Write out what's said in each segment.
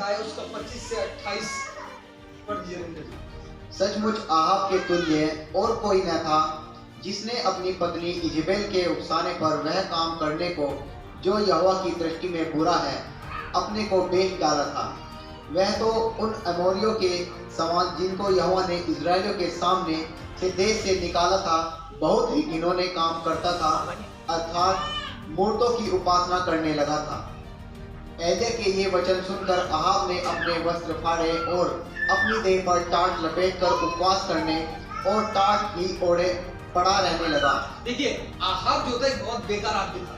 है उसका 25 से 28 पर दिए। सचमुच आहाब के तुल्य और कोई न था जिसने अपनी पत्नी इजेबेल के उकसाने पर वह काम करने को जो यहोवा की दृष्टि में बुरा है अपने को बेच डाला था। वह तो उन अमोरियों के समान जिनको यहोवा ने इजराइलियों के सामने से देश से निकाला था बहुत ही घिनौने काम करता था, अर्थात मूर्तों की उपासना करने लगा था। एलिय्याह के ये वचन सुनकर आहाब ने अपने वस्त्र फाड़े और अपनी देह पर टाट लपेटकर उपवास करने और टाट ही ओढ़े पड़ा रहने लगा। देखिए, आहाब जो था एक बहुत बेकार आदमी था,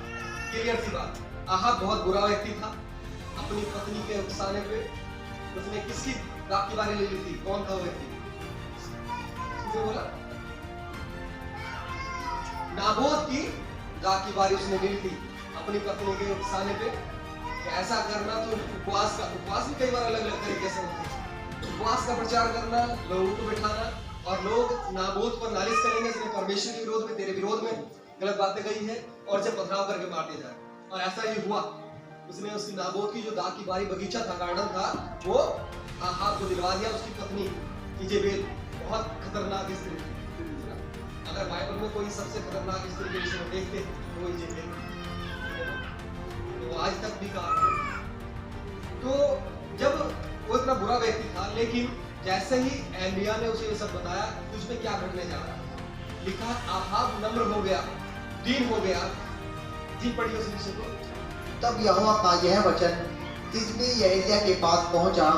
क्लियर सी बात। आहाब बहुत बुरा व्यक्ति था। अपनी पत्नी के उकसाने पे उसने किसकी रात की बारी ले ली थी? कौन था वो व्यक्ति? किसने बोला? नाबोत की रात की बारी उसने ले ली थी अपनी पत्नी के उकसाने पे। ऐसा करना तो उपवास भी कई बार अलग अलग तरीके से होते हैं। उपवास का प्रचार करना, लोगों को बिठाना और लोग नाबोत पर नालिश करेंगे, इसने परमेश्वर के विरोध में, तेरे विरोध में गलत बातें कही है और जब पथराव करके मार दिया जाए। और ऐसा ही हुआ। उसने उसकी नाबोत की जो दाग की बारी बगीचा था, गार्डन था, वो आहाब को दिलवा दिया। उसकी पत्नी इजेबेल बहुत खतरनाक स्त्री थी। अगर बाइबल में कोई सबसे खतरनाक स्त्री के विषय में देखते तो वो इजेबेल, तो आज तक भी कहा। तो जब वो इतना बुरा व्यक्ति था, लेकिन जैसे ही एलिय्याह ने उसे ये सब बताया, तुझ पे क्या घटने जा रहा है, लिखा आहाब नम्र हो गया, दीन हो गया। जी पढ़िए उस विषय को। तब यहोवा का यह वचन तिशबी एलिय्याह के पास पहुंचा,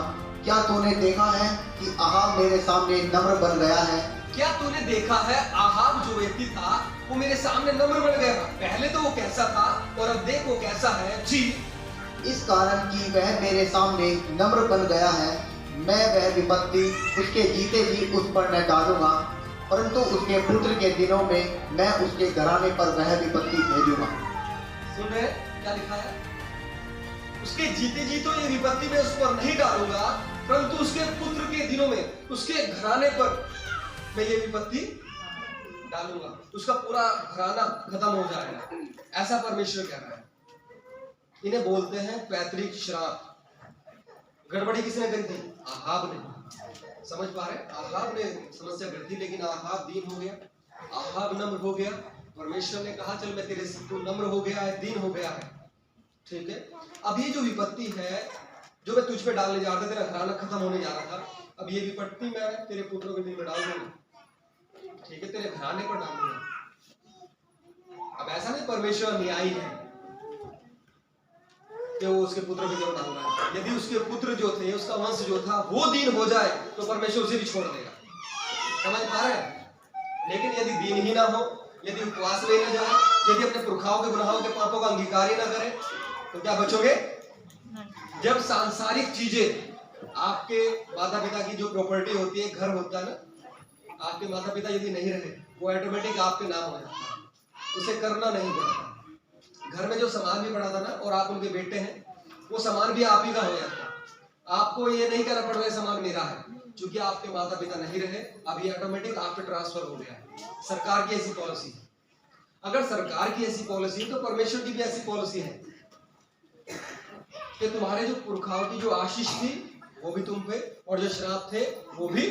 क्या तूने देखा है कि आहाब मेरे सामने नम्र बन गया है? क्या तूने देखा है आहाब जो व्यक्ति था वो मेरे सामने नम्र बन गया? पहले तो वो कैसा था और अब देख वो कैसा है। जी, इस कारण कि वह मेरे सामने नम्र बन गया है, मैं वह विपत्ति उसके जीते जी उस पर न डालूंगा, परंतु उसके पुत्र के दिनों में मैं उसके घराने पर वह विपत्ति भेजूंगा। सुन रहे क्या लिखा है? उसके जीते जी तो ये विपत्ति मैं उस पर नहीं डालूंगा, परंतु उसके पुत्र के दिनों में, उसके घराने पर मैं ये विपत्ति डालूंगा। उसका पूरा घराना खत्म हो जाएगा, ऐसा परमेश्वर कह रहा है। इन्हें बोलते हैं पैतृक श्राप। गड़बड़ी किसने करी थी? आहाब ने। समझ पा रहे? आहाब ने समस्या करी थी, लेकिन आहाब दीन हो गया, आहाब नम्र हो गया। परमेश्वर ने कहा चल मैं तेरे से, तू नम्र हो गया है, दीन हो गया है, ठीक है। अब ये जो विपत्ति है जो मैं तुझ पे डालने जा रहा था, तेरा घराना खत्म होने जा रहा था, अब ये विपत्ति मैं तेरे पुत्रों के दिन में डाल दूंगा, ठीक है, तेरे घराने पर डाल दूंगा। अब ऐसा नहीं परमेश्वर न्यायी है कि वो उसके पुत्र की जरूर डाल रहा है। यदि उसके पुत्र जो थे, उसका वंश जो था वो दीन हो जाए तो परमेश्वर उसे भी छोड़ देगा। समझ पा रहे हैं? लेकिन यदि दीन ही ना हो, यदि उपवास में न जाए, यदि अपने पुरखाओं के गुनाहों के पापों का अंगीकार ही ना करे, तो क्या बचोगे? जब सांसारिक चीजें, आपके माता पिता की जो प्रॉपर्टी होती है, घर होता है ना, आपके माता पिता यदि नहीं रहे, वो ऑटोमेटिक आपके नाम हो जाता है, उसे करना नहीं पड़ता। घर में जो सामान भी पड़ा था ना, और आप उनके बेटे हैं, वो सामान भी आप ही का हो जाता है। आपको ये नहीं करना पड़ रहा है सामान मेरा है, क्योंकि आपके माता पिता नहीं रहे, अब ये ऑटोमेटिक आप पे ट्रांसफर हो गया है। सरकार की ऐसी पॉलिसी है। अगर सरकार की ऐसी पॉलिसी है तो परमेश्वर की भी ऐसी पॉलिसी है कि तुम्हारे जो पुरखाओं की जो आशीष थी वो भी तुम पे, और जो श्राप थे वो भी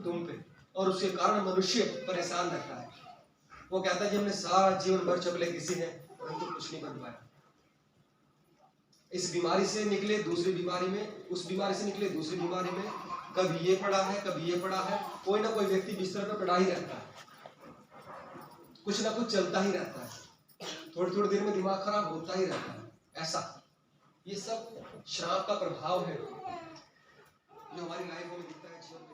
तुम पे, और उसके कारण मनुष्य परेशान रहता है। वो कहता है कि हमने सारा जीवन भर चबले किसी ने, परंतु कुछ नहीं बन पाया। इस बीमारी से निकले दूसरी बीमारी में, उस बीमारी से निकले दूसरी बीमारी में, कभी ये पड़ा है, कभी ये पड़ा है। कोई ना कोई व्यक्ति बिस्तर पर पड़ा ही रहता है, कुछ ना कुछ चलता ही रहता है, थोड़ी थोड़ी देर में दिमाग खराब होता ही रहता है। ऐसा ये सब श्राप का प्रभाव है जो हमारी लाइफ में दिखता है, जीवन में।